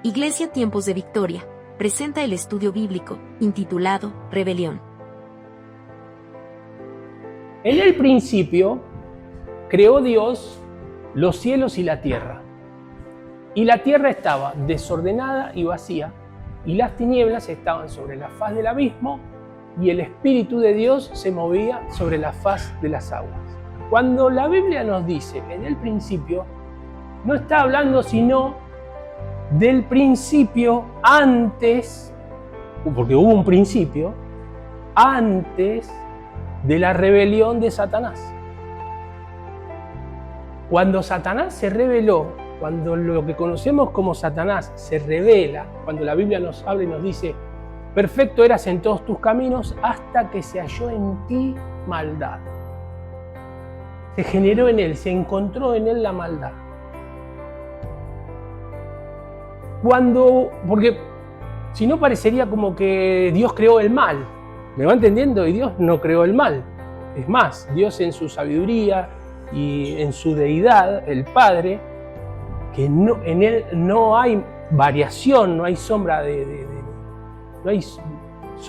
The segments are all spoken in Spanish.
Iglesia Tiempos de Victoria presenta el estudio bíblico, intitulado Rebelión. En el principio creó Dios los cielos y la tierra. Y la tierra estaba desordenada y vacía, y las tinieblas estaban sobre la faz del abismo, y el Espíritu de Dios se movía sobre la faz de las aguas. Cuando la Biblia nos dice en el principio, no está hablando sino del principio antes, porque hubo un principio, antes de la rebelión de Satanás. Cuando Satanás se rebeló, cuando lo que conocemos como Satanás se revela, cuando la Biblia nos habla y nos dice, perfecto eras en todos tus caminos hasta que se halló en ti maldad. Se generó en él, se encontró en él la maldad. Porque si no parecería como que Dios creó el mal, ¿me va entendiendo? Y Dios no creó el mal. Es más, Dios en su sabiduría y en su deidad, el Padre, que en él no hay variación, no hay sombra de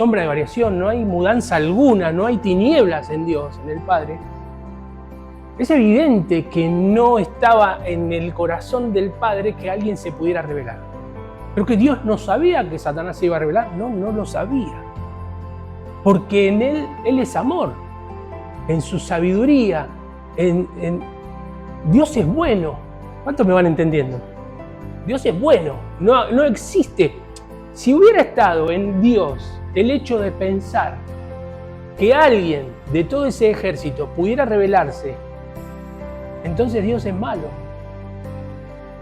variación, no hay mudanza alguna, no hay tinieblas en Dios, en el Padre. Es evidente que no estaba en el corazón del Padre que alguien se pudiera revelar. Pero que Dios no sabía que Satanás se iba a revelar, no lo sabía. Porque en Él es amor, en su sabiduría, Dios es bueno. ¿Cuántos me van entendiendo? Dios es bueno, no existe. Si hubiera estado en Dios el hecho de pensar que alguien de todo ese ejército pudiera revelarse, entonces Dios es malo.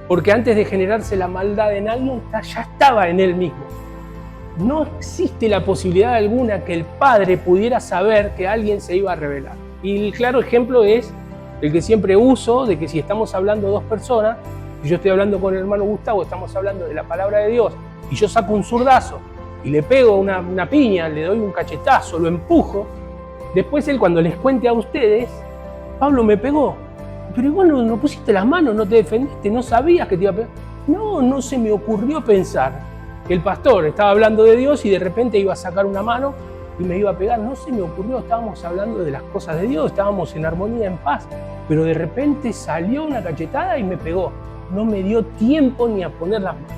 Porque antes de generarse la maldad en alguien, ya estaba en él mismo. No existe la posibilidad alguna que el Padre pudiera saber que alguien se iba a revelar. Y el claro ejemplo es el que siempre uso, de que si estamos hablando dos personas, y yo estoy hablando con el hermano Gustavo, estamos hablando de la palabra de Dios, y yo saco un zurdazo, y le pego una piña, le doy un cachetazo, lo empujo, después él cuando les cuente a ustedes, Pablo me pegó. Pero igual no pusiste las manos, no te defendiste, no sabías que te iba a pegar. No se me ocurrió pensar que el pastor estaba hablando de Dios y de repente iba a sacar una mano y me iba a pegar. No se me ocurrió, estábamos hablando de las cosas de Dios, estábamos en armonía, en paz. Pero de repente salió una cachetada y me pegó. No me dio tiempo ni a poner las manos.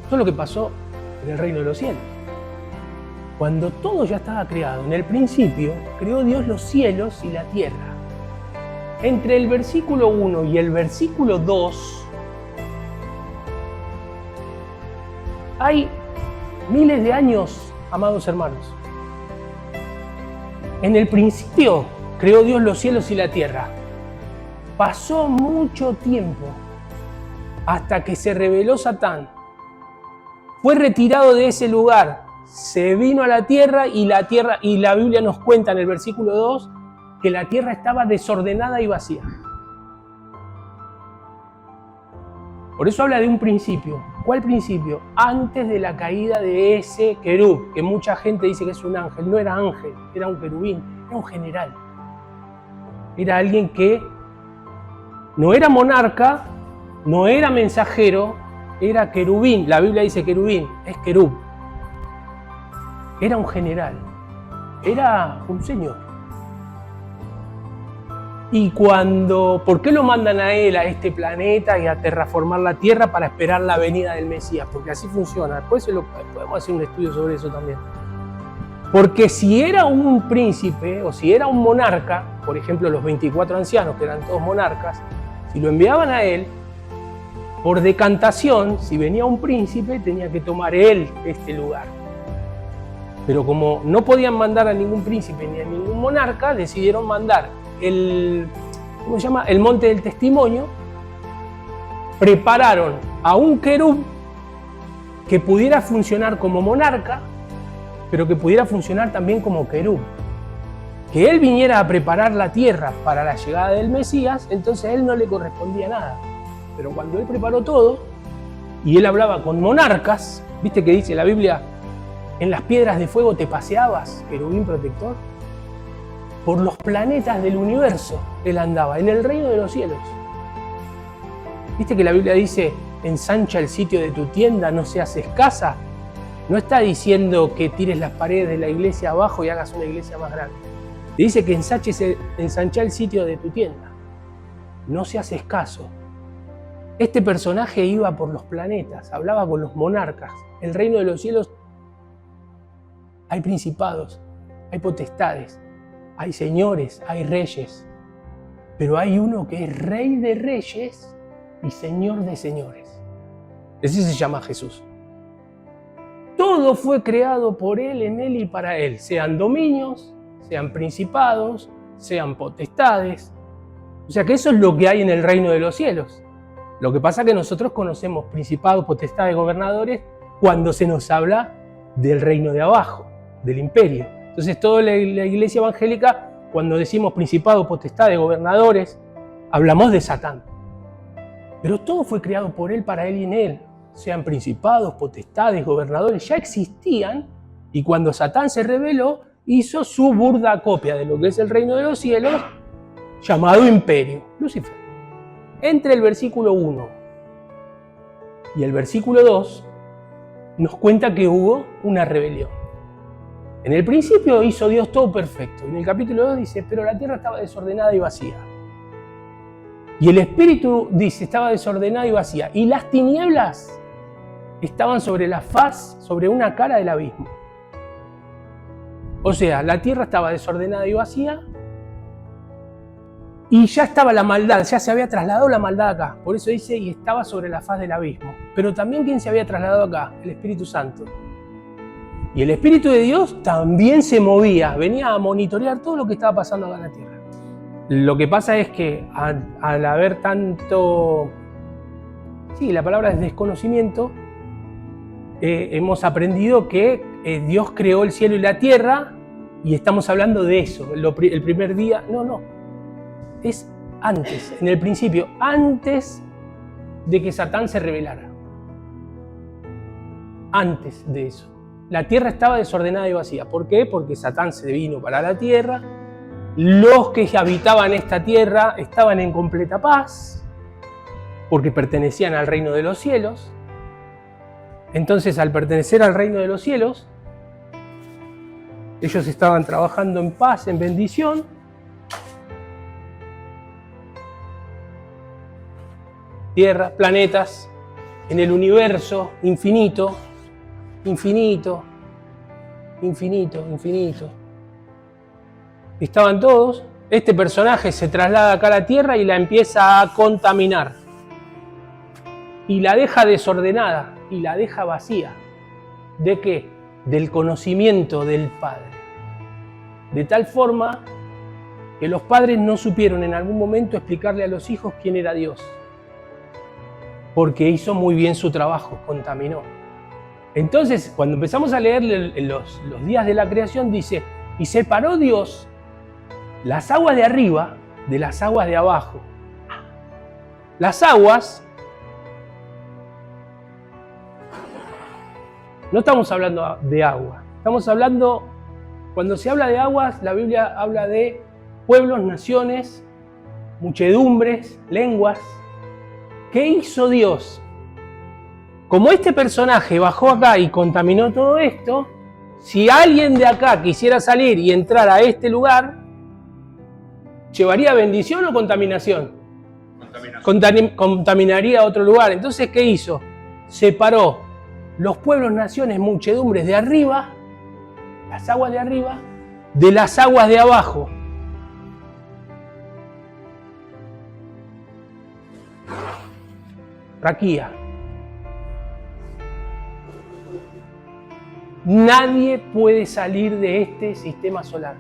Esto es lo que pasó en el reino de los cielos. Cuando todo ya estaba creado, en el principio, creó Dios los cielos y la tierra. Entre el versículo 1 y el versículo 2 hay miles de años, amados hermanos. En el principio creó Dios los cielos y la tierra. Pasó mucho tiempo hasta que se reveló Satán. Fue retirado de ese lugar, se vino a la tierra y la Biblia nos cuenta en el versículo 2 que la tierra estaba desordenada y vacía. Por eso habla de un principio. ¿Cuál principio? Antes de la caída de ese querub, que mucha gente dice que es un ángel. No era ángel, era un querubín, era un general. Era alguien que no era monarca, no era mensajero, era querubín. La Biblia dice querubín, es querub. Era un general, era un señor. Y ¿por qué lo mandan a él, a este planeta y a terraformar la tierra para esperar la venida del Mesías? Porque así funciona. Después podemos hacer un estudio sobre eso también. Porque si era un príncipe o si era un monarca, por ejemplo los 24 ancianos, que eran todos monarcas, si lo enviaban a él, por decantación, si venía un príncipe, tenía que tomar él este lugar. Pero como no podían mandar a ningún príncipe ni a ningún monarca, decidieron mandar el monte del testimonio. Prepararon a un querub que pudiera funcionar como monarca, pero que pudiera funcionar también como querub. Que él viniera a preparar la tierra para la llegada del Mesías, entonces a él no le correspondía nada. Pero cuando él preparó todo, y él hablaba con monarcas, ¿viste que dice la Biblia? En las piedras de fuego te paseabas, querubín protector. Por los planetas del universo él andaba, en el reino de los cielos. ¿Viste que la Biblia dice ensancha el sitio de tu tienda, no seas escasa, no está diciendo que tires las paredes de la iglesia abajo y hagas una iglesia más grande. Te dice que ensancha el sitio de tu tienda, no seas escaso. Este personaje iba por los planetas, hablaba con los monarcas. En el reino de los cielos hay principados, hay potestades, hay señores, hay reyes, pero hay uno que es rey de reyes y señor de señores. Ese se llama Jesús. Todo fue creado por Él, en Él y para Él, sean dominios, sean principados, sean potestades. O sea que eso es lo que hay en el reino de los cielos. Lo que pasa es que nosotros conocemos principados, potestades, gobernadores cuando se nos habla del reino de abajo, del imperio. Entonces toda la iglesia evangélica, cuando decimos principados, potestades, gobernadores, hablamos de Satán. Pero todo fue creado por Él, para Él y en Él. Sean principados, potestades, gobernadores, ya existían, y cuando Satán se rebeló, hizo su burda copia de lo que es el reino de los cielos, llamado imperio, Lucifer. Entre el versículo 1 y el versículo 2 nos cuenta que hubo una rebelión. En el principio hizo Dios todo perfecto. En el capítulo 2 dice, pero la tierra estaba desordenada y vacía. Y el espíritu dice, estaba desordenada y vacía. Y las tinieblas estaban sobre la faz, sobre una cara del abismo. O sea, la tierra estaba desordenada y vacía. Y ya estaba la maldad, ya se había trasladado la maldad acá. Por eso dice, y estaba sobre la faz del abismo. Pero también, ¿quién se había trasladado acá? El Espíritu Santo. Y el Espíritu de Dios también se movía, venía a monitorear todo lo que estaba pasando acá en la tierra. Lo que pasa es que al haber tanto... Sí, la palabra es desconocimiento. Hemos aprendido que Dios creó el cielo y la tierra y estamos hablando de eso. El primer día... No. Es antes, en el principio, antes de que Satán se rebelara. Antes de eso. La tierra estaba desordenada y vacía. ¿Por qué? Porque Satán se vino para la tierra. Los que habitaban esta tierra estaban en completa paz, porque pertenecían al reino de los cielos. Entonces, al pertenecer al reino de los cielos, ellos estaban trabajando en paz, en bendición. Tierra, planetas, en el universo infinito, infinito, infinito, infinito. Estaban todos. Este personaje se traslada acá a la tierra y la empieza a contaminar. Y la deja desordenada y la deja vacía. ¿De qué? Del conocimiento del Padre. De tal forma que los padres no supieron en algún momento explicarle a los hijos quién era Dios. Porque hizo muy bien su trabajo, contaminó. Entonces, cuando empezamos a leer los días de la creación, dice, y separó Dios las aguas de arriba de las aguas de abajo. Las aguas, no estamos hablando de agua, estamos hablando, cuando se habla de aguas, la Biblia habla de pueblos, naciones, muchedumbres, lenguas. ¿Qué hizo Dios? Como este personaje bajó acá y contaminó todo esto, si alguien de acá quisiera salir y entrar a este lugar, ¿llevaría bendición o contaminación? Contaminaría a otro lugar. Entonces, ¿qué hizo? Separó los pueblos, naciones, muchedumbres de arriba, las aguas de arriba, de las aguas de abajo. Raquía. Nadie puede salir de este sistema solar,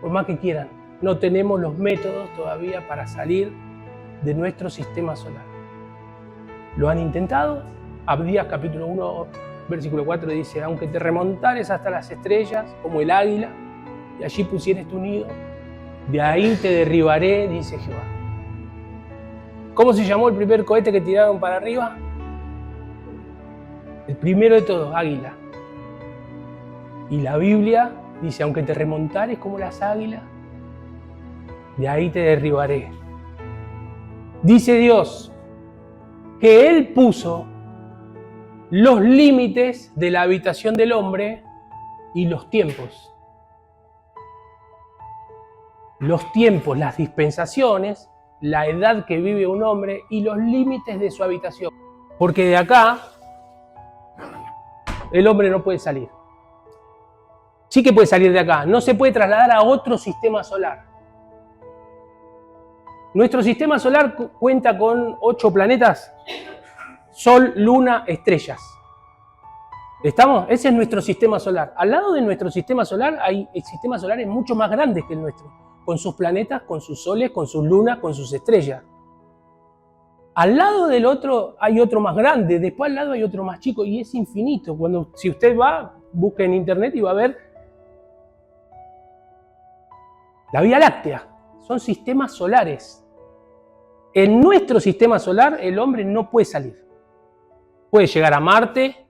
por más que quieran. No tenemos los métodos todavía para salir de nuestro sistema solar. ¿Lo han intentado? Abdías capítulo 1, versículo 4 dice, aunque te remontares hasta las estrellas, como el águila, y allí pusieres tu nido, de ahí te derribaré, dice Jehová. ¿Cómo se llamó el primer cohete que tiraron para arriba? El primero de todos, águila. Y la Biblia dice, aunque te remontares como las águilas, de ahí te derribaré. Dice Dios, que Él puso los límites de la habitación del hombre y los tiempos. Los tiempos, las dispensaciones, la edad que vive un hombre y los límites de su habitación. Porque de acá el hombre no puede salir. Sí que puede salir de acá, no se puede trasladar a otro sistema solar. Nuestro sistema solar cuenta con 8 planetas: Sol, Luna, estrellas. ¿Estamos? Ese es nuestro sistema solar. Al lado de nuestro sistema solar hay sistemas solares mucho más grandes que el nuestro, con sus planetas, con sus soles, con sus lunas, con sus estrellas. Al lado del otro hay otro más grande, después al lado hay otro más chico, y es infinito. Si usted va, busca en internet y va a ver la Vía Láctea. Son sistemas solares. En nuestro sistema solar el hombre no puede salir. Puede llegar a Marte,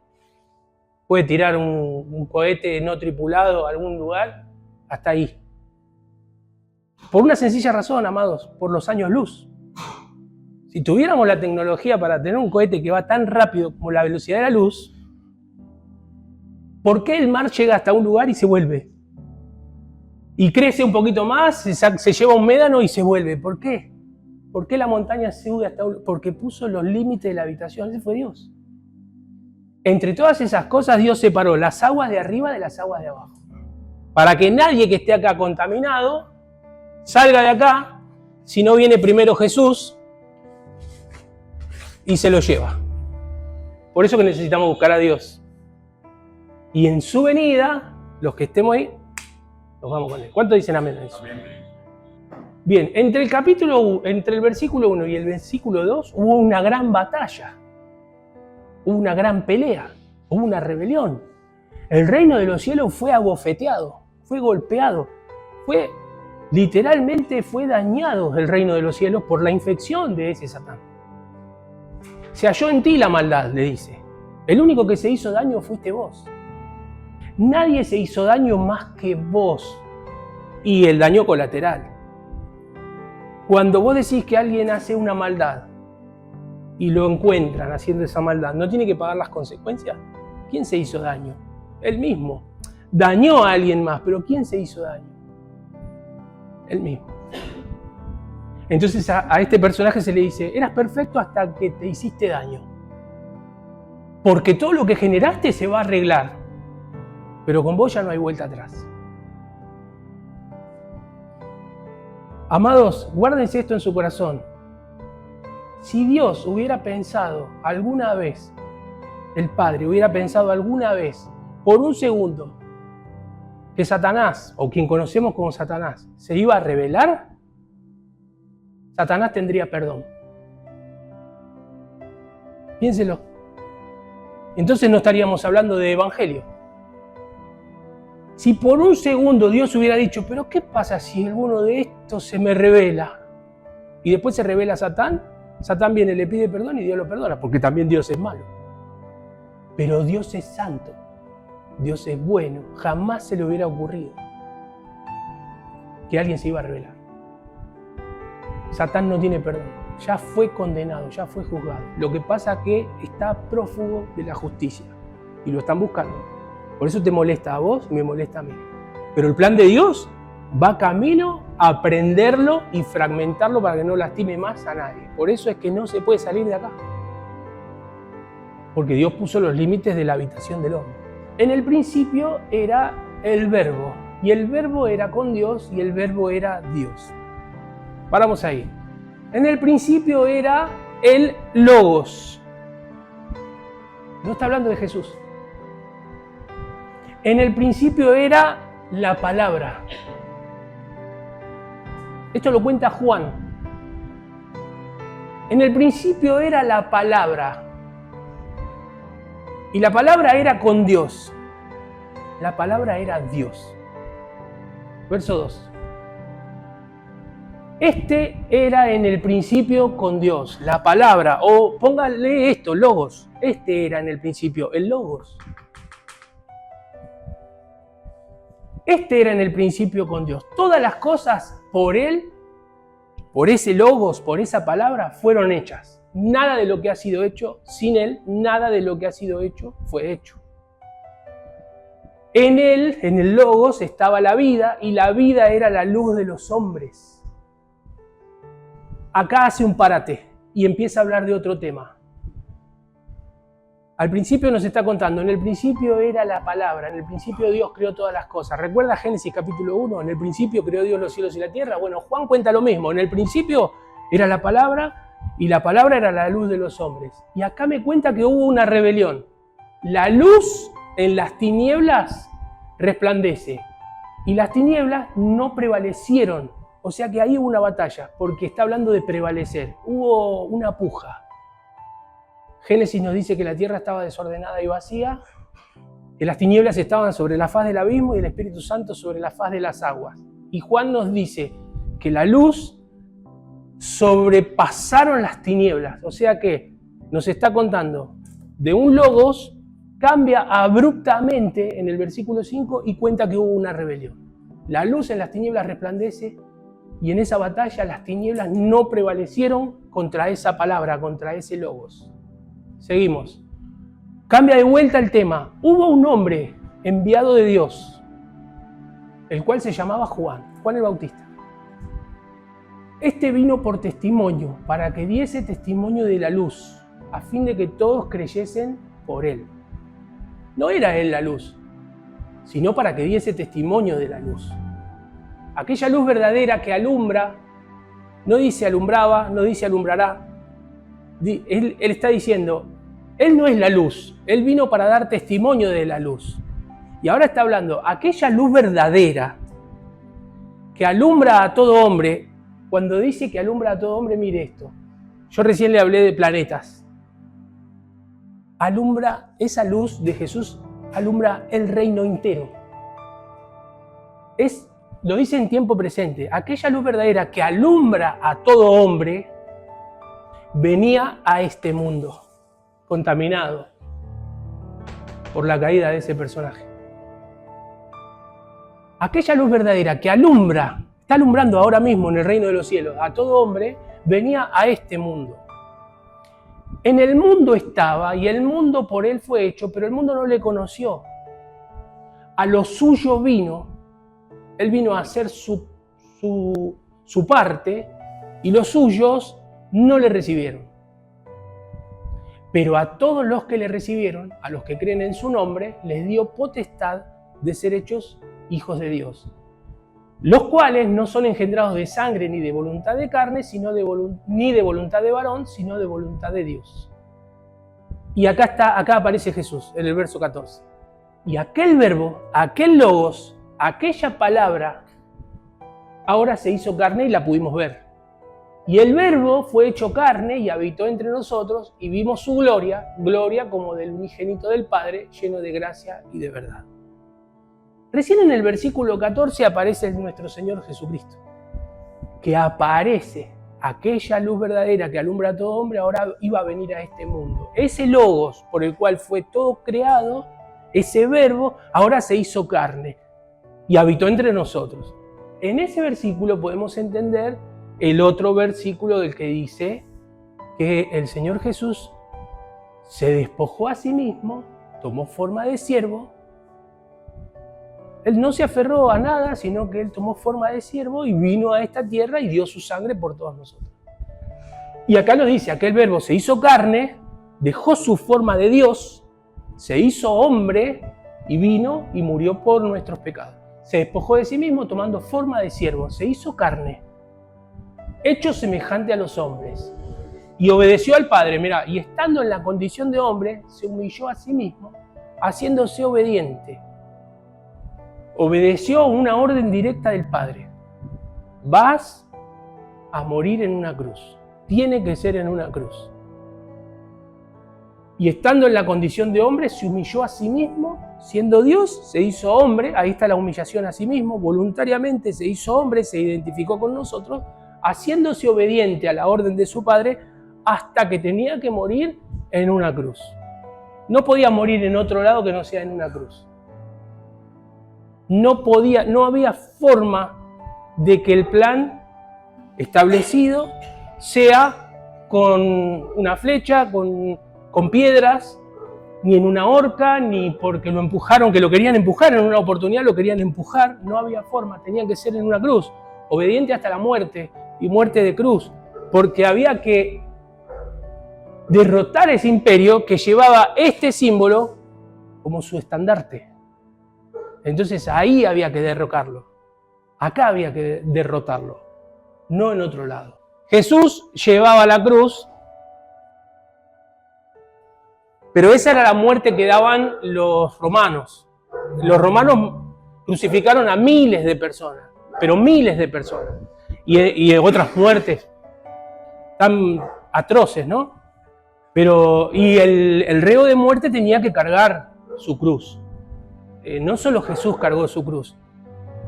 puede tirar un cohete no tripulado a algún lugar, hasta ahí. Por una sencilla razón, amados, por los años luz. Si tuviéramos la tecnología para tener un cohete que va tan rápido como la velocidad de la luz, ¿por qué el mar llega hasta un lugar y se vuelve? Y crece un poquito más, se lleva un médano y se vuelve. ¿Por qué? ¿Por qué la montaña sube hasta un lugar? Porque puso los límites de la habitación. Ese fue Dios. Entre todas esas cosas, Dios separó las aguas de arriba de las aguas de abajo. Para que nadie que esté acá contaminado salga de acá, si no viene primero Jesús y se lo lleva. Por eso que necesitamos buscar a Dios. Y en su venida, los que estemos ahí, nos vamos con Él. ¿Cuántos dicen amén a eso? Bien, entre el versículo 1 y el versículo 2 hubo una gran batalla. Hubo una gran pelea, hubo una rebelión. El reino de los cielos fue abofeteado, fue golpeado, literalmente fue dañado el reino de los cielos por la infección de ese Satán. Se halló en ti la maldad, le dice. El único que se hizo daño fuiste vos. Nadie se hizo daño más que vos. Y el daño colateral. Cuando vos decís que alguien hace una maldad y lo encuentran haciendo esa maldad, ¿no tiene que pagar las consecuencias? ¿Quién se hizo daño? Él mismo. Dañó a alguien más, pero ¿quién se hizo daño? Él mismo. Entonces a este personaje se le dice, eras perfecto hasta que te hiciste daño. Porque todo lo que generaste se va a arreglar, pero con vos ya no hay vuelta atrás. Amados, guárdense esto en su corazón. Si Dios hubiera pensado alguna vez, el Padre hubiera pensado alguna vez, por un segundo, que Satanás, o quien conocemos como Satanás, se iba a rebelar, Satanás tendría perdón. Piénselo. Entonces no estaríamos hablando de evangelio. Si por un segundo Dios hubiera dicho, pero ¿qué pasa si alguno de estos se me revela? Y después se revela Satán, Satán viene, le pide perdón y Dios lo perdona, porque también Dios es malo. Pero Dios es santo, Dios es bueno, jamás se le hubiera ocurrido que alguien se iba a revelar. Satán no tiene perdón, ya fue condenado, ya fue juzgado. Lo que pasa es que está prófugo de la justicia y lo están buscando. Por eso te molesta a vos y me molesta a mí. Pero el plan de Dios va camino a prenderlo y fragmentarlo para que no lastime más a nadie. Por eso es que no se puede salir de acá. Porque Dios puso los límites de la habitación del hombre. En el principio era el Verbo, y el Verbo era con Dios, y el Verbo era Dios. Paramos ahí. En el principio era el Logos. No está hablando de Jesús. En el principio era la palabra. Esto lo cuenta Juan. En el principio era la palabra. Y la palabra era con Dios. La palabra era Dios. Verso 2. Este era en el principio con Dios, la palabra, o póngale esto, Logos. Este era en el principio, el Logos. Este era en el principio con Dios. Todas las cosas por Él, por ese Logos, por esa palabra, fueron hechas. Nada de lo que ha sido hecho, sin Él, nada de lo que ha sido hecho fue hecho. En Él, en el Logos, estaba la vida, y la vida era la luz de los hombres. Acá hace un parate y empieza a hablar de otro tema. Al principio nos está contando, en el principio era la palabra, en el principio Dios creó todas las cosas. ¿Recuerda Génesis capítulo 1? En el principio creó Dios los cielos y la tierra. Bueno, Juan cuenta lo mismo, en el principio era la palabra y la palabra era la luz de los hombres. Y acá me cuenta que hubo una rebelión. La luz en las tinieblas resplandece y las tinieblas no prevalecieron. O sea que ahí hubo una batalla, porque está hablando de prevalecer. Hubo una puja. Génesis nos dice que la tierra estaba desordenada y vacía, que las tinieblas estaban sobre la faz del abismo y el Espíritu Santo sobre la faz de las aguas. Y Juan nos dice que la luz sobrepasaron las tinieblas. O sea que nos está contando de un logos, cambia abruptamente en el versículo 5 y cuenta que hubo una rebelión. La luz en las tinieblas resplandece y en esa batalla las tinieblas no prevalecieron contra esa palabra, contra ese logos. Seguimos. Cambia de vuelta el tema. Hubo un hombre enviado de Dios, el cual se llamaba Juan el Bautista. Este vino por testimonio, para que diese testimonio de la luz, a fin de que todos creyesen por él. No era él la luz, sino para que diese testimonio de la luz. Aquella luz verdadera que alumbra, no dice alumbraba, no dice alumbrará. Él está diciendo, Él no es la luz, Él vino para dar testimonio de la luz. Y ahora está hablando, aquella luz verdadera que alumbra a todo hombre. Cuando dice que alumbra a todo hombre, mire esto. Yo recién le hablé de planetas. Alumbra, esa luz de Jesús alumbra el reino entero. Lo dice en tiempo presente, aquella luz verdadera que alumbra a todo hombre, venía a este mundo contaminado por la caída de ese personaje. Aquella luz verdadera que alumbra, está alumbrando ahora mismo en el reino de los cielos a todo hombre, venía a este mundo. En el mundo estaba y el mundo por él fue hecho, pero el mundo no le conoció. A lo suyo vino, él vino a hacer su parte y los suyos no le recibieron. Pero a todos los que le recibieron, a los que creen en su nombre, les dio potestad de ser hechos hijos de Dios, los cuales no son engendrados de sangre ni de voluntad de carne, ni de voluntad de varón, sino de voluntad de Dios. Y acá aparece Jesús en el verso 14. Y aquel verbo, aquel logos, aquella palabra, ahora se hizo carne y la pudimos ver. Y el verbo fue hecho carne y habitó entre nosotros y vimos su gloria, gloria como del unigénito del Padre, lleno de gracia y de verdad. Recién en el versículo 14 aparece nuestro Señor Jesucristo, que aparece aquella luz verdadera que alumbra a todo hombre, ahora iba a venir a este mundo. Ese logos por el cual fue todo creado, ese verbo, ahora se hizo carne y habitó entre nosotros. En ese versículo podemos entender el otro versículo del que dice que el Señor Jesús se despojó a sí mismo, tomó forma de siervo. Él no se aferró a nada, sino que Él tomó forma de siervo y vino a esta tierra y dio su sangre por todos nosotros. Y acá lo dice, aquel verbo se hizo carne, dejó su forma de Dios, se hizo hombre y vino y murió por nuestros pecados. Se despojó de sí mismo tomando forma de siervo, se hizo carne, hecho semejante a los hombres, y obedeció al Padre. Mira, y estando en la condición de hombre, se humilló a sí mismo, haciéndose obediente. Obedeció una orden directa del Padre. Vas a morir en una cruz. Tiene que ser en una cruz. Y estando en la condición de hombre, se humilló a sí mismo, siendo Dios, se hizo hombre. Ahí está la humillación a sí mismo. Voluntariamente se hizo hombre, se identificó con nosotros, haciéndose obediente a la orden de su Padre hasta que tenía que morir en una cruz. No podía morir en otro lado que no sea en una cruz. No había forma de que el plan establecido sea con una flecha, con piedras, ni en una horca, ni porque lo empujaron, que lo querían empujar, en una oportunidad lo querían empujar, no había forma, tenía que ser en una cruz, obediente hasta la muerte, y muerte de cruz, porque había que derrotar ese imperio que llevaba este símbolo como su estandarte. Entonces ahí había que derrocarlo, acá había que derrotarlo, no en otro lado. Jesús llevaba la cruz, pero esa era la muerte que daban los romanos. Los romanos crucificaron a miles de personas, pero miles de personas. Y otras muertes tan atroces, ¿no? Y el reo de muerte tenía que cargar su cruz. No solo Jesús cargó su cruz.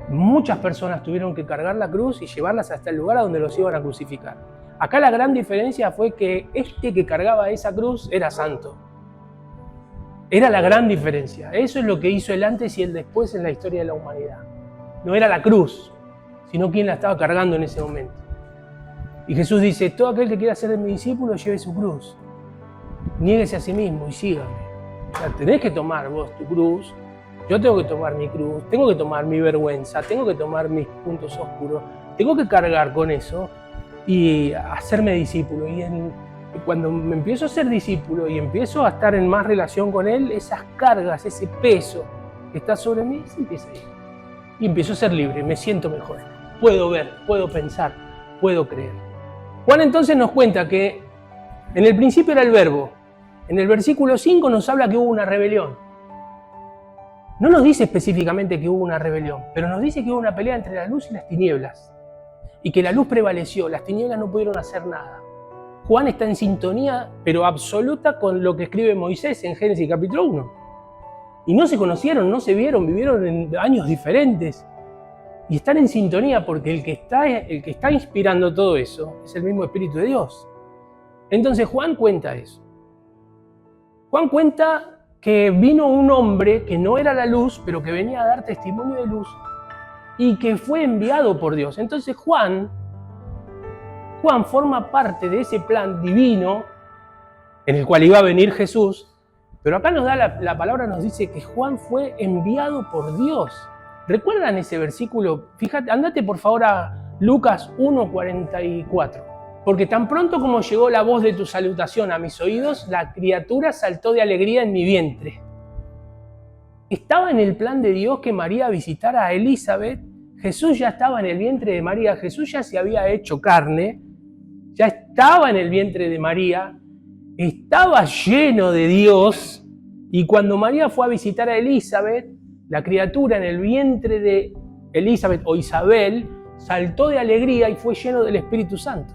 Muchas personas tuvieron que cargar la cruz y llevarlas hasta el lugar a donde los iban a crucificar. Acá la gran diferencia fue que este que cargaba esa cruz era santo. Era la gran diferencia. Eso es lo que hizo el antes y el después en la historia de la humanidad. No era la cruz, sino quien la estaba cargando en ese momento. Y Jesús dice, todo aquel que quiera ser de mi discípulo, lleve su cruz. Niéguese a sí mismo y sígame. O sea, tenés que tomar vos tu cruz, yo tengo que tomar mi cruz, tengo que tomar mi vergüenza, tengo que tomar mis puntos oscuros, tengo que cargar con eso y hacerme discípulo. Y cuando me empiezo a ser discípulo y empiezo a estar en más relación con Él, esas cargas, ese peso que está sobre mí, se empieza a ir. Y empiezo a ser libre, me siento mejor. Puedo ver, puedo pensar, puedo creer. Juan entonces nos cuenta que en el principio era el verbo. En el versículo 5 nos habla que hubo una rebelión. No nos dice específicamente que hubo una rebelión, pero nos dice que hubo una pelea entre la luz y las tinieblas. Y que la luz prevaleció, las tinieblas no pudieron hacer nada. Juan está en sintonía, pero absoluta, con lo que escribe Moisés en Génesis capítulo 1. Y no se conocieron, no se vieron, vivieron en años diferentes. Y están en sintonía porque el que está inspirando todo eso es el mismo Espíritu de Dios. Entonces Juan cuenta eso. Juan cuenta que vino un hombre que no era la luz, pero que venía a dar testimonio de luz y que fue enviado por Dios. Entonces Juan forma parte de ese plan divino en el cual iba a venir Jesús, pero acá nos da la palabra, nos dice que Juan fue enviado por Dios. ¿Recuerdan ese versículo? Fíjate, andate por favor a Lucas 1:44. Porque tan pronto como llegó la voz de tu salutación a mis oídos, la criatura saltó de alegría en mi vientre. Estaba en el plan de Dios que María visitara a Elizabeth. Jesús ya estaba en el vientre de María. Jesús ya se había hecho carne. Ya estaba en el vientre de María. Estaba lleno de Dios. Y cuando María fue a visitar a Elizabeth, la criatura en el vientre de Elizabeth o Isabel saltó de alegría y fue lleno del Espíritu Santo.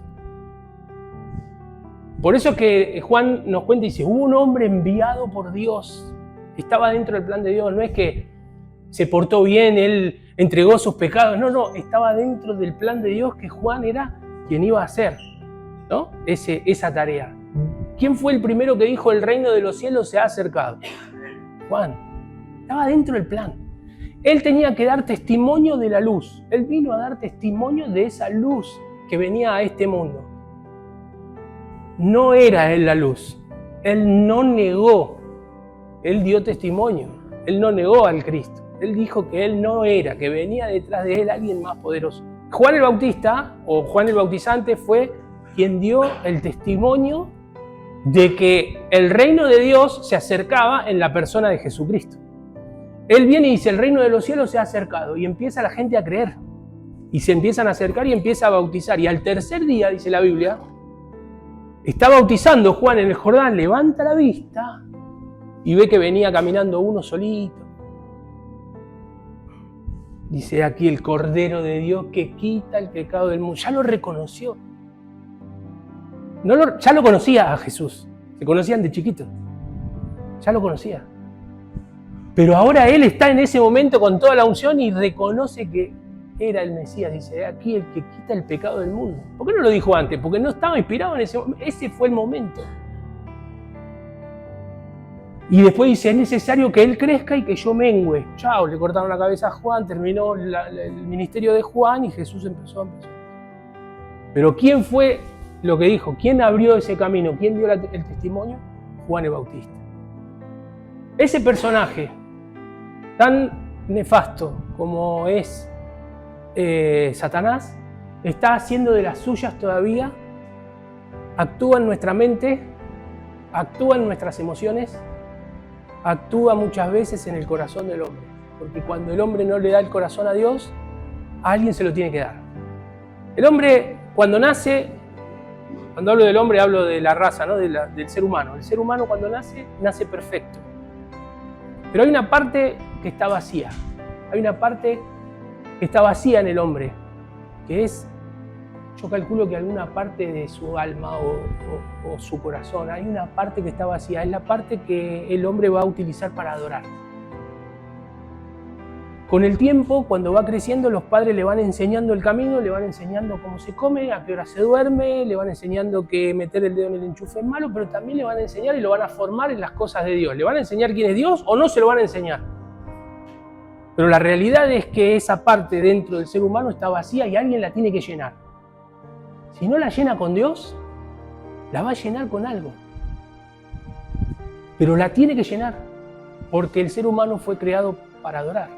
Por eso que Juan nos cuenta y dice, hubo un hombre enviado por Dios, estaba dentro del plan de Dios, no es que se portó bien, él entregó sus pecados, no, estaba dentro del plan de Dios que Juan era quien iba a hacer, ¿no? Esa tarea. ¿Quién fue el primero que dijo el reino de los cielos se ha acercado? Juan, estaba dentro del plan. Él tenía que dar testimonio de la luz, él vino a dar testimonio de esa luz que venía a este mundo. No era él la luz, él no negó, él dio testimonio, él no negó al Cristo, él dijo que él no era, que venía detrás de él alguien más poderoso. Juan el Bautista, o Juan el Bautizante, fue quien dio el testimonio de que el reino de Dios se acercaba en la persona de Jesucristo. Él viene y dice, el reino de los cielos se ha acercado, y empieza la gente a creer, y se empiezan a acercar y empieza a bautizar, y al tercer día, dice la Biblia, está bautizando Juan en el Jordán, levanta la vista y ve que venía caminando uno solito. Dice aquí el Cordero de Dios que quita el pecado del mundo. Ya lo reconoció. Ya lo conocía a Jesús. Se conocían de chiquito. Ya lo conocía. Pero ahora él está en ese momento con toda la unción y reconoce que era el Mesías. Dice, aquí el que quita el pecado del mundo. ¿Por qué no lo dijo antes? Porque no estaba inspirado en ese momento. Ese fue el momento. Y después dice, es necesario que él crezca y que yo mengüe. Chao, le cortaron la cabeza a Juan, terminó el ministerio de Juan y Jesús empezó. Pero ¿quién fue lo que dijo. ¿Quién abrió ese camino? ¿Quién dio el testimonio? Juan el Bautista. Ese personaje tan nefasto como es Satanás, está haciendo de las suyas todavía, actúa en nuestra mente, actúa en nuestras emociones, actúa muchas veces en el corazón del hombre. Porque cuando el hombre no le da el corazón a Dios, a alguien se lo tiene que dar. El hombre, cuando nace, cuando hablo del hombre, hablo de la raza, ¿no? Del ser humano. El ser humano cuando nace, nace perfecto. Pero hay una parte que está vacía. Hay una parte que está vacía en el hombre, que es, yo calculo que alguna parte de su alma o su corazón, hay una parte que está vacía. Es la parte que el hombre va a utilizar para adorar. Con el tiempo, cuando va creciendo, los padres le van enseñando el camino, le van enseñando cómo se come, a qué hora se duerme, le van enseñando que meter el dedo en el enchufe es malo, pero también le van a enseñar y lo van a formar en las cosas de Dios. ¿Le van a enseñar quién es Dios o no se lo van a enseñar? Pero la realidad es que esa parte dentro del ser humano está vacía y alguien la tiene que llenar. Si no la llena con Dios, la va a llenar con algo. Pero la tiene que llenar, porque el ser humano fue creado para adorar.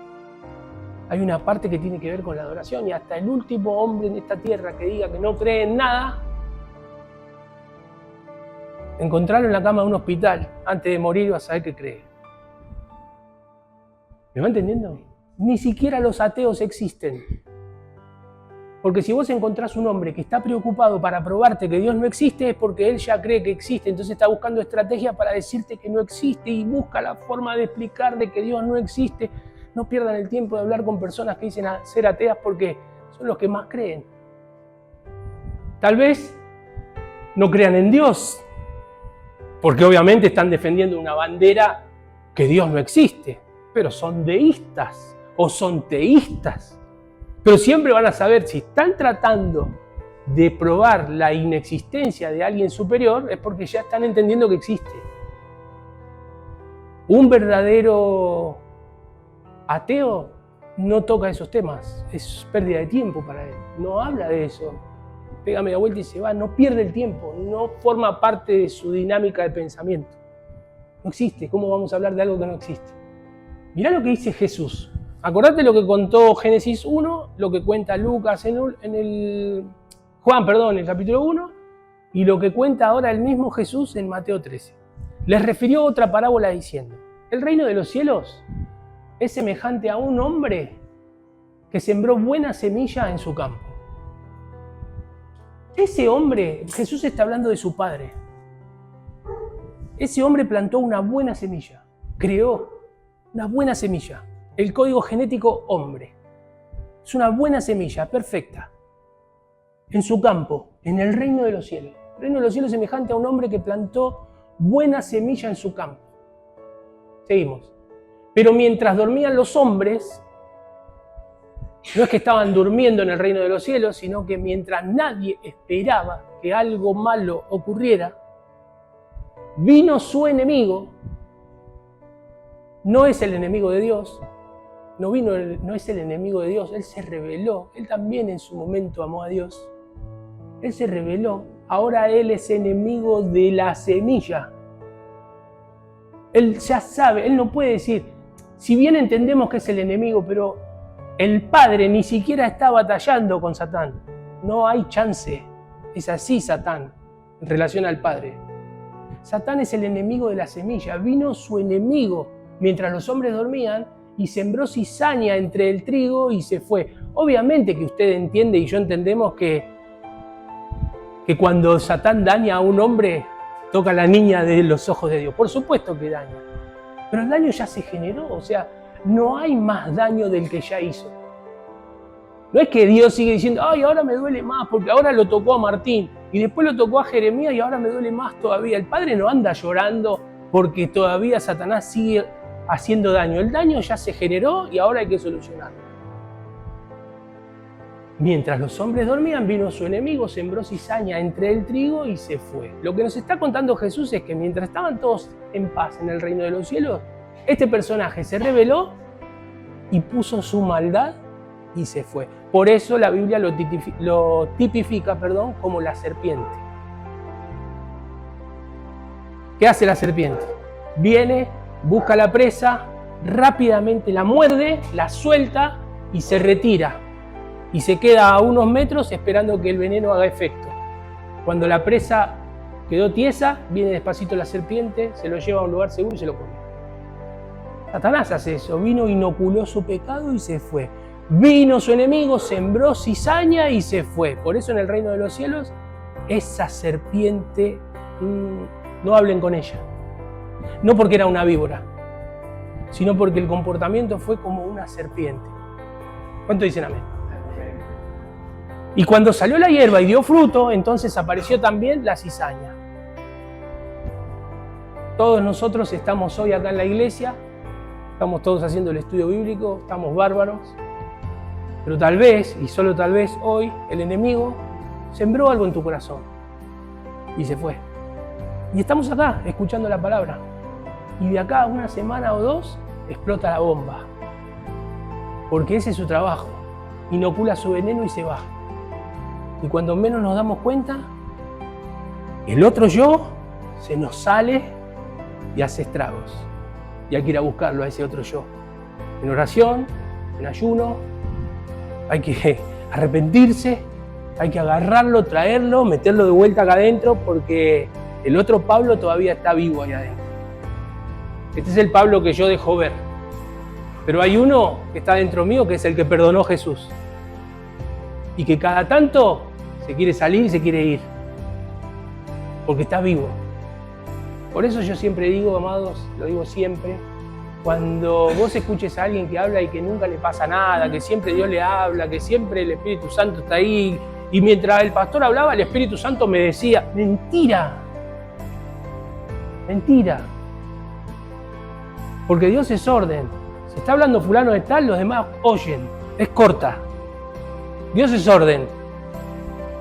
Hay una parte que tiene que ver con la adoración y hasta el último hombre en esta tierra que diga que no cree en nada, encontrarlo en la cama de un hospital antes de morir va a saber que cree. ¿Me va entendiendo? Ni siquiera los ateos existen. Porque si vos encontrás un hombre que está preocupado para probarte que Dios no existe, es porque él ya cree que existe, entonces está buscando estrategias para decirte que no existe y busca la forma de explicar de que Dios no existe. No pierdan el tiempo de hablar con personas que dicen ser ateas porque son los que más creen. Tal vez no crean en Dios, porque obviamente están defendiendo una bandera que Dios no existe, pero son deístas o son teístas. Pero siempre van a saber, si están tratando de probar la inexistencia de alguien superior, es porque ya están entendiendo que existe. Un verdadero ateo no toca esos temas, es pérdida de tiempo para él, no habla de eso, pega media vuelta y se va, no pierde el tiempo, no forma parte de su dinámica de pensamiento. No existe, ¿cómo vamos a hablar de algo que no existe? Mirá lo que dice Jesús, acordate lo que contó Génesis 1, lo que cuenta Lucas en el capítulo 1, y lo que cuenta ahora el mismo Jesús en Mateo 13. Les refirió otra parábola diciendo, el reino de los cielos es semejante a un hombre que sembró buena semilla en su campo. Ese hombre, Jesús está hablando de su padre. Ese hombre plantó una buena semilla, creó una buena semilla, el código genético hombre. Es una buena semilla, perfecta, en su campo, en el reino de los cielos. El reino de los cielos es semejante a un hombre que plantó buena semilla en su campo. Seguimos. Pero mientras dormían los hombres, no es que estaban durmiendo en el reino de los cielos, sino que mientras nadie esperaba que algo malo ocurriera, vino su enemigo. No es el enemigo de Dios, no es el enemigo de Dios, él se rebeló, él también en su momento amó a Dios. Él se rebeló, ahora él es enemigo de la semilla. Él ya sabe, él no puede decir, si bien entendemos que es el enemigo, pero el Padre ni siquiera está batallando con Satán. No hay chance. Es así Satán en relación al Padre. Satán es el enemigo de la semilla. Vino su enemigo mientras los hombres dormían y sembró cizaña entre el trigo y se fue. Obviamente que usted entiende y yo entendemos que cuando Satán daña a un hombre, toca la niña de los ojos de Dios. Por supuesto que daña. Pero el daño ya se generó, o sea, no hay más daño del que ya hizo. No es que Dios sigue diciendo, ay, ahora me duele más porque ahora lo tocó a Martín y después lo tocó a Jeremías y ahora me duele más todavía. El Padre no anda llorando porque todavía Satanás sigue haciendo daño. El daño ya se generó y ahora hay que solucionarlo. Mientras los hombres dormían, vino su enemigo, sembró cizaña entre el trigo y se fue. Lo que nos está contando Jesús es que mientras estaban todos en paz en el reino de los cielos, este personaje se rebeló y puso su maldad y se fue. Por eso la Biblia lo tipifica como la serpiente. ¿Qué hace la serpiente? Viene, busca la presa, rápidamente la muerde, la suelta y se retira. Y se queda a unos metros esperando que el veneno haga efecto. Cuando la presa quedó tiesa, viene despacito la serpiente, se lo lleva a un lugar seguro y se lo come. Satanás hace eso, vino, inoculó su pecado y se fue. Vino su enemigo, sembró cizaña y se fue. Por eso en el reino de los cielos, esa serpiente, no hablen con ella. No porque era una víbora, sino porque el comportamiento fue como una serpiente. ¿Cuánto dicen amén? Y cuando salió la hierba y dio fruto, entonces apareció también la cizaña. Todos nosotros estamos hoy acá en la iglesia, estamos todos haciendo el estudio bíblico, estamos bárbaros, pero tal vez, y solo tal vez hoy, el enemigo sembró algo en tu corazón y se fue. Y estamos acá escuchando la palabra. Y de acá a una semana o dos explota la bomba. Porque ese es su trabajo. Inocula su veneno y se va. Y cuando menos nos damos cuenta, el otro yo se nos sale y hace estragos. Y hay que ir a buscarlo a ese otro yo. En oración, en ayuno, hay que arrepentirse, hay que agarrarlo, traerlo, meterlo de vuelta acá adentro, porque el otro Pablo todavía está vivo ahí adentro. Este es el Pablo que yo dejo ver. Pero hay uno que está dentro mío, que es el que perdonó a Jesús. Y que cada tanto se quiere salir y se quiere ir. Porque está vivo. Por eso yo siempre digo, amados, lo digo siempre, cuando vos escuches a alguien que habla y que nunca le pasa nada, que siempre Dios le habla, que siempre el Espíritu Santo está ahí, y mientras el pastor hablaba, el Espíritu Santo me decía, mentira. Mentira. Porque Dios es orden. Si está hablando fulano de tal, los demás oyen. Es corta. Dios es orden.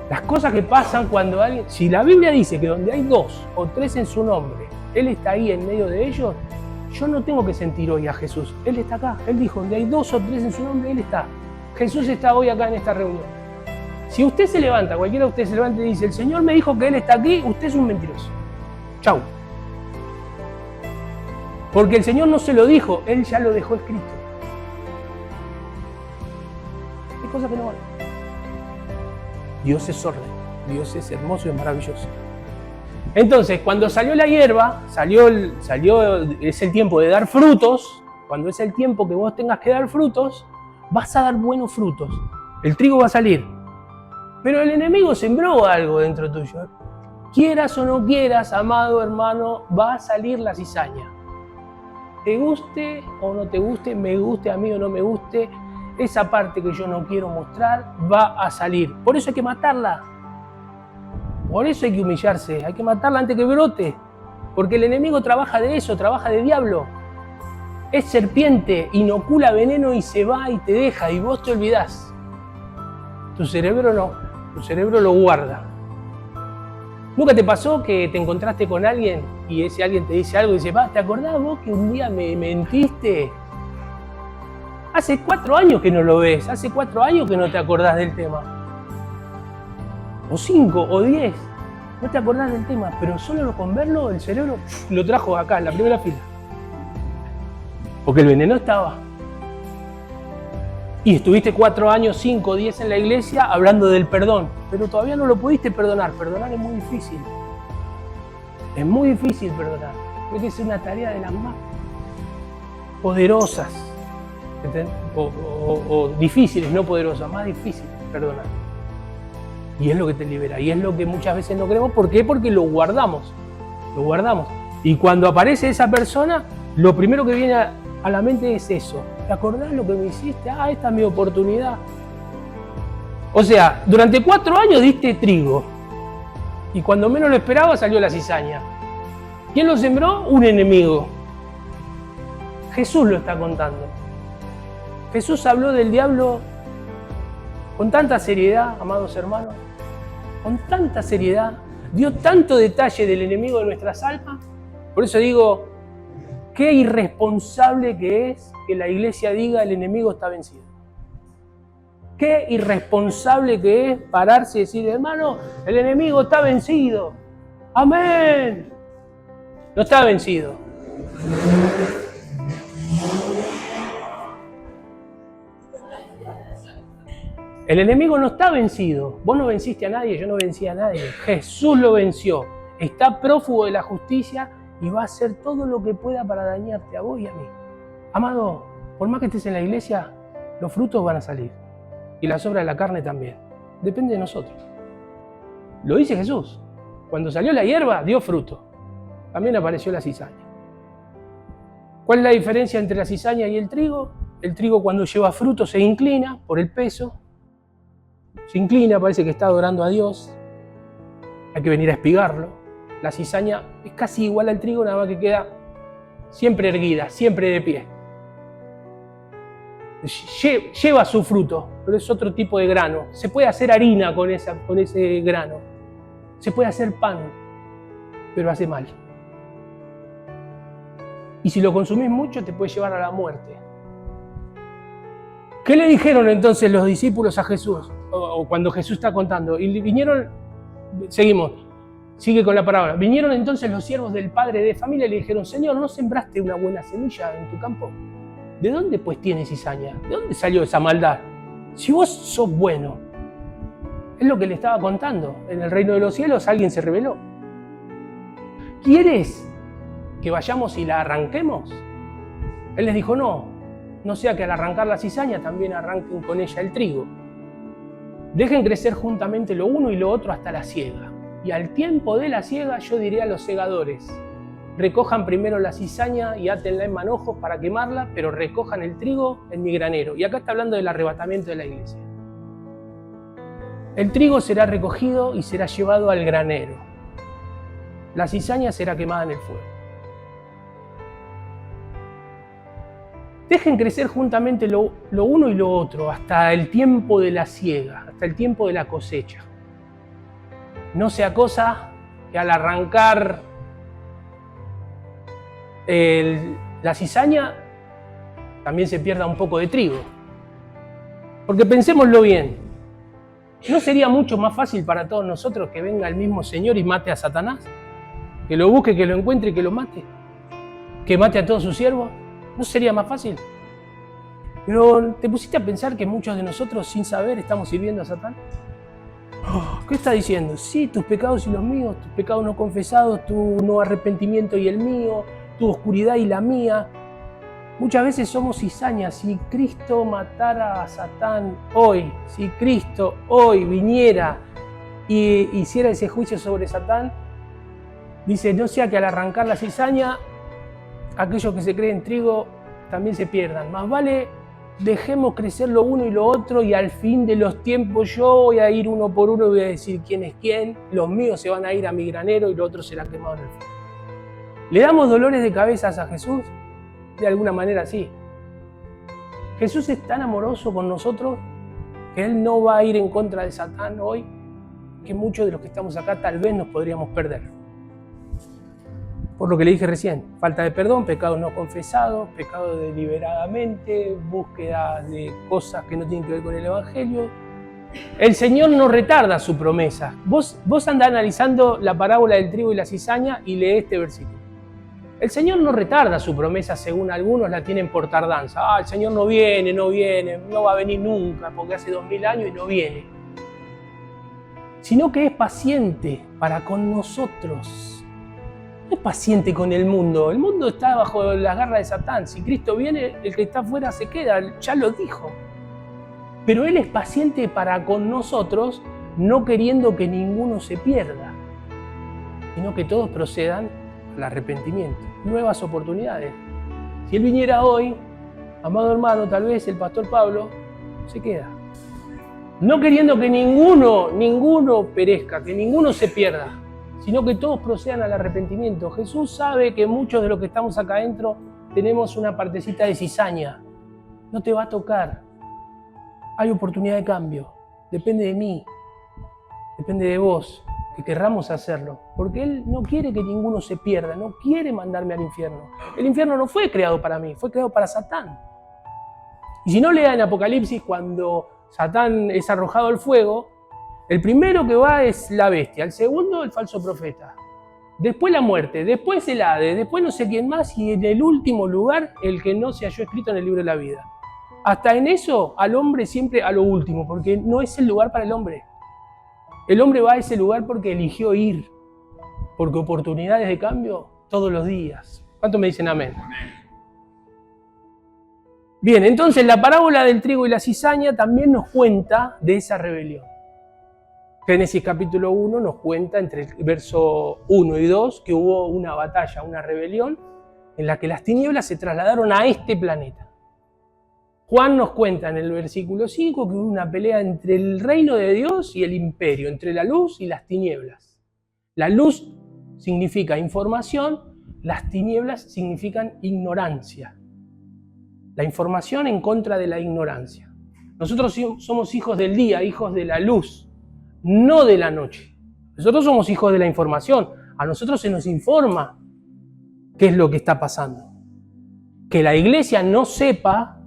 Las cosas que pasan cuando alguien... Si la Biblia dice que donde hay 2 o 3 en su nombre, Él está ahí en medio de ellos, yo no tengo que sentir hoy a Jesús. Él está acá. Él dijo, donde hay 2 o 3 en su nombre, Él está. Jesús está hoy acá en esta reunión. Si usted se levanta, cualquiera de ustedes se levanta y dice, el Señor me dijo que Él está aquí, usted es un mentiroso. Chau. Porque el Señor no se lo dijo, Él ya lo dejó escrito. Hay cosas que no van. Dios es orden, Dios es hermoso y maravilloso. Entonces, cuando salió la hierba, es el tiempo de dar frutos. Cuando es el tiempo que vos tengas que dar frutos, vas a dar buenos frutos. El trigo va a salir. Pero el enemigo sembró algo dentro tuyo. Quieras o no quieras, amado hermano, va a salir la cizaña. Te guste o no te guste, me guste a mí o no me guste, esa parte que yo no quiero mostrar va a salir. Por eso hay que matarla. Por eso hay que humillarse, hay que matarla antes que brote. Porque el enemigo trabaja de eso, trabaja de diablo. Es serpiente, inocula veneno y se va y te deja y vos te olvidás. Tu cerebro no, tu cerebro lo guarda. ¿Nunca te pasó que te encontraste con alguien y ese alguien te dice algo y dice, ¿te acordás vos que un día me mentiste? Hace 4 años que no lo ves, hace 4 años que no te acordás del tema. O 5 o 10, no te acordás del tema, pero solo con verlo el cerebro lo trajo acá, en la primera fila. Porque el veneno estaba. Y estuviste 4 años, 5, 10 en la iglesia hablando del perdón, pero todavía no lo pudiste perdonar. Perdonar es muy difícil. Es muy difícil perdonar. Tiene que ser una tarea de las más poderosas. O difíciles, no poderosas, más difíciles perdonar. Y es lo que te libera. Y es lo que muchas veces no queremos. ¿Por qué? Porque lo guardamos. Lo guardamos. Y cuando aparece esa persona, lo primero que viene a la mente es eso. ¿Te acordás lo que me hiciste? Esta es mi oportunidad. O sea, durante 4 años diste trigo. Y cuando menos lo esperaba salió la cizaña. ¿Quién lo sembró? Un enemigo. Jesús lo está contando. Jesús habló del diablo con tanta seriedad, amados hermanos. Con tanta seriedad. Dio tanto detalle del enemigo de nuestras almas. Por eso digo, qué irresponsable que es que la iglesia diga el enemigo está vencido. Qué irresponsable que es pararse y decir, hermano, el enemigo está vencido. Amén. No está vencido. El enemigo no está vencido. Vos no venciste a nadie, yo no vencí a nadie. Jesús lo venció. Está prófugo de la justicia y va a hacer todo lo que pueda para dañarte a vos y a mí. Amado, por más que estés en la iglesia, los frutos van a salir. Y las obras de la carne también. Depende de nosotros. Lo dice Jesús. Cuando salió la hierba, dio fruto. También apareció la cizaña. ¿Cuál es la diferencia entre la cizaña y el trigo? El trigo cuando lleva fruto se inclina por el peso. Se inclina, parece que está adorando a Dios. Hay que venir a espigarlo. La cizaña es casi igual al trigo, nada más que queda siempre erguida, siempre de pie. Lleva su fruto, pero es otro tipo de grano. Se puede hacer harina con ese grano. Se puede hacer pan, pero hace mal. Y si lo consumís mucho, te puede llevar a la muerte. ¿Qué le dijeron entonces los discípulos a Jesús? O cuando Jesús está contando. Y vinieron, seguimos, sigue con la palabra. Vinieron entonces los siervos del padre de familia y le dijeron: Señor, ¿no sembraste una buena semilla en tu campo? ¿De dónde pues tienes cizaña? ¿De dónde salió esa maldad? Si vos sos bueno. Es lo que le estaba contando. En el reino de los cielos alguien se rebeló. ¿Quieres que vayamos y la arranquemos? Él les dijo: no sea que al arrancar la cizaña también arranquen con ella el trigo. Dejen crecer juntamente lo uno y lo otro hasta la siega. Y al tiempo de la siega yo diré a los segadores: recojan primero la cizaña y átenla en manojos para quemarla, pero recojan el trigo en mi granero. Y acá está hablando del arrebatamiento de la iglesia. El trigo será recogido y será llevado al granero. La cizaña será quemada en el fuego. Dejen crecer juntamente lo uno y lo otro hasta el tiempo de la siega, hasta el tiempo de la cosecha. No sea cosa que al arrancar la cizaña también se pierda un poco de trigo. Porque pensémoslo bien, ¿no sería mucho más fácil para todos nosotros que venga el mismo Señor y mate a Satanás? Que lo busque, que lo encuentre y que lo mate. Que mate a todos sus siervos. ¿No sería más fácil? Pero ¿te pusiste a pensar que muchos de nosotros sin saber estamos sirviendo a Satán? ¿Qué está diciendo? Sí, tus pecados y los míos, tus pecados no confesados, tu no arrepentimiento y el mío, tu oscuridad y la mía. Muchas veces somos cizañas. Si Cristo matara a Satán hoy, si Cristo hoy viniera y hiciera ese juicio sobre Satán, dice: no sea que al arrancar la cizaña, aquellos que se creen trigo también se pierdan. Más vale dejemos crecer lo uno y lo otro, y al fin de los tiempos yo voy a ir uno por uno y voy a decir quién es quién. Los míos se van a ir a mi granero y los otros serán quemados en el fuego. ¿Le damos dolores de cabezas a Jesús? De alguna manera sí. Jesús es tan amoroso con nosotros que Él no va a ir en contra de Satán hoy, que muchos de los que estamos acá tal vez nos podríamos perder. Por lo que le dije recién: falta de perdón, pecados no confesados, pecado deliberadamente, búsqueda de cosas que no tienen que ver con el Evangelio. El Señor no retarda su promesa. Vos andá analizando la parábola del trigo y la cizaña y lee este versículo. El Señor no retarda su promesa, según algunos la tienen por tardanza. El Señor no viene, no va a venir nunca porque hace 2000 años y no viene. Sino que es paciente para con nosotros. No es paciente con el mundo. El mundo está bajo las garras de Satán. Si Cristo viene, el que está afuera se queda. Ya lo dijo. Pero Él es paciente para con nosotros, no queriendo que ninguno se pierda, sino que todos procedan al arrepentimiento. Nuevas oportunidades. Si Él viniera hoy, amado hermano, tal vez el pastor Pablo se queda. No queriendo que ninguno perezca, que ninguno se pierda, sino que todos procedan al arrepentimiento. Jesús sabe que muchos de los que estamos acá adentro tenemos una partecita de cizaña. No te va a tocar. Hay oportunidad de cambio. Depende de mí. Depende de vos, que querramos hacerlo. Porque Él no quiere que ninguno se pierda. No quiere mandarme al infierno. El infierno no fue creado para mí, fue creado para Satán. Y si no lean en Apocalipsis, cuando Satán es arrojado al fuego, el primero que va es la bestia, el segundo el falso profeta. después la muerte, después el Hades, después no sé quién más, y en el último lugar, el que no se halló escrito en el libro de la vida. Hasta en eso, al hombre siempre a lo último, porque no es el lugar para el hombre. El hombre va a ese lugar porque eligió ir, porque oportunidades de cambio todos los días. ¿Cuántos me dicen amén? Bien, entonces la parábola del trigo y la cizaña también nos cuenta de esa rebelión. Génesis capítulo 1 nos cuenta entre el verso 1 y 2 que hubo una batalla, una rebelión, en la que las tinieblas se trasladaron a este planeta. Juan nos cuenta en el versículo 5 que hubo una pelea entre el reino de Dios y el imperio, entre la luz y las tinieblas. La luz significa información, las tinieblas significan ignorancia. La información en contra de la ignorancia. Nosotros somos hijos del día, hijos de la luz, no de la noche. Nosotros somos hijos de la información. A nosotros se nos informa qué es lo que está pasando. Que la iglesia no sepa,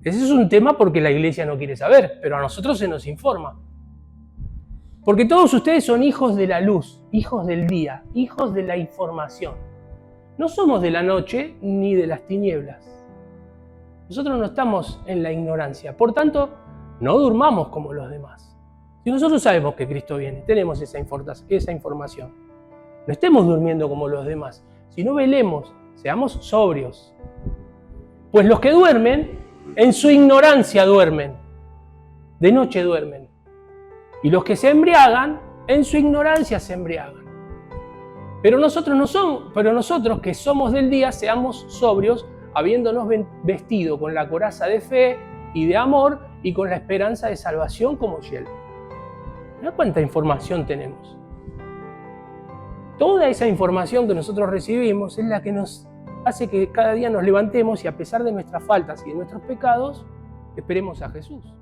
ese es un tema porque la iglesia no quiere saber, pero a nosotros se nos informa. Porque todos ustedes son hijos de la luz, hijos del día, hijos de la información. No somos de la noche ni de las tinieblas. Nosotros no estamos en la ignorancia. Por tanto, no durmamos como los demás. Si nosotros sabemos que Cristo viene, tenemos esa información. No estemos durmiendo como los demás, sino velemos, seamos sobrios. Pues los que duermen, en su ignorancia duermen, de noche duermen. Y los que se embriagan, en su ignorancia se embriagan. Pero nosotros que somos del día, seamos sobrios, habiéndonos vestido con la coraza de fe y de amor y con la esperanza de salvación como yelmo. ¿Mirá cuánta información tenemos? Toda esa información que nosotros recibimos es la que nos hace que cada día nos levantemos y a pesar de nuestras faltas y de nuestros pecados, esperemos a Jesús.